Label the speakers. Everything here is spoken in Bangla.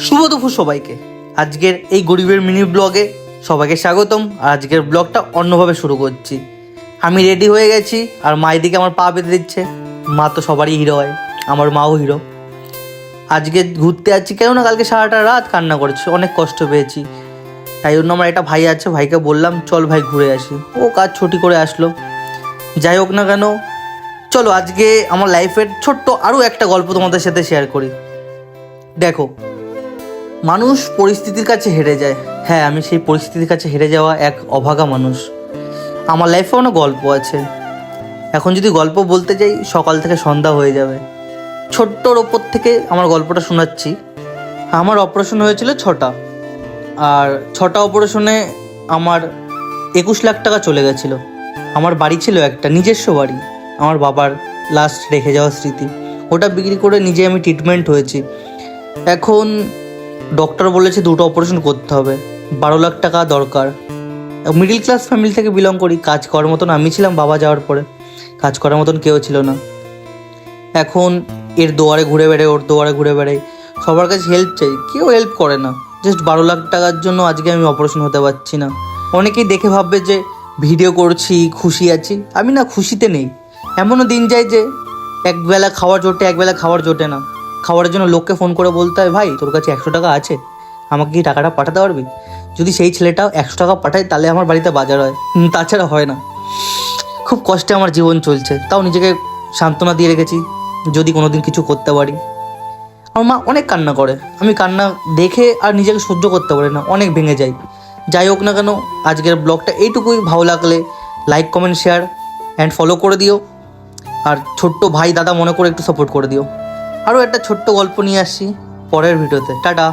Speaker 1: শুভ দুপুর সবাইকে। আজকের এই গরিবের মিনি ব্লগে সবাইকে স্বাগতম। আর আজকের ব্লগটা অন্যভাবে শুরু করছি। আমি রেডি হয়ে গেছি আর মা এদিকে আমার পা বেঁধে দিচ্ছে। মা তো সবারই হিরো হয়, আমার মাও হিরো। আজকে ঘুরতে যাচ্ছি, কেননা কালকে সারাটা রাত কান্না করেছি, অনেক কষ্ট পেয়েছি। তাই জন্য আমার একটা ভাই আছে, ভাইকে বললাম চল ভাই ঘুরে আসি। ও কাজ ছুটি করে আসলো। যাই হোক না কেন, চলো আজকে আমার লাইফের ছোট্ট আরও একটা গল্প তোমাদের সাথে শেয়ার করি। দেখো, মানুষ পরিস্থিতির কাছে হেরে যায়। হ্যাঁ, আমি সেই পরিস্থিতির কাছে হেরে যাওয়া এক অভাগা মানুষ। আমার লাইফে অনেক গল্প আছে। এখন যদি গল্প বলতে যাই সকাল থেকে সন্ধ্যা হয়ে যাবে। ছোট্টর ওপর থেকে আমার গল্পটা শোনাচ্ছি। আমার অপারেশন হয়েছিল 6টা, আর 6টা অপারেশনে আমার 21 লাখ টাকা চলে গেছিলো। আমার বাড়ি ছিল একটা নিজস্ব বাড়ি, আমার বাবার লাস্ট রেখে যাওয়া স্মৃতি। ওটা বিক্রি করে নিজে আমি ট্রিটমেন্ট হয়েছি। এখন ডক্টর বলেছে 2টো অপারেশন করতে হবে, 12 লাখ টাকা দরকার। মিডিল ক্লাস ফ্যামিলি থেকে বিলং করি, কাজ করার মতন আমি ছিলাম, বাবা যাওয়ার পরে কাজ করার মতন কেউ ছিল না। এখন এর দুয়ারে ঘুরে বেড়াই, ওর দুয়ারে ঘুরে বেড়াই, সবার কাছে হেল্প চাই, কেউ হেল্প করে না। জাস্ট 12 লাখ টাকার জন্য আজকে আমি অপারেশন হতে পারছি না। অনেকেই দেখে ভাববে যে ভিডিও করছি, খুশি আছি। আমি না খুশিতে নেই। এমনও দিন যায় যে একবেলা খাওয়ার জোটে, একবেলা খাওয়ার জোটে না। খাওয়ারের জন্য লোককে ফোন করে বলতে হয়, ভাই তোর কাছে 100 টাকা আছে, আমাকে কি টাকাটা পাঠাতে পারবি? যদি সেই ছেলেটাও 100 টাকা পাঠায় তাহলে আমার বাড়িতে বাজার হয়, তাছাড়া হয় না। খুব কষ্টে আমার জীবন চলছে, তাও নিজেকে সান্ত্বনা দিয়ে রেখেছি যদি কোনোদিন কিছু করতে পারি। আমার মা অনেক কান্না করে, আমি কান্না দেখে আর নিজেকে সহ্য করতে পারি না, অনেক ভেঙে যাই। যাই হোক না কেন, আজকের ব্লগটা এইটুকুই। ভালো লাগলে like, comment, share and follow করে দিও। আর ছোট্ট ভাই দাদা মনে করে একটু সাপোর্ট করে দিও। আরও একটা ছোট্ট গল্প নিয়ে আসছি পরের ভিডিওতে। টাটা।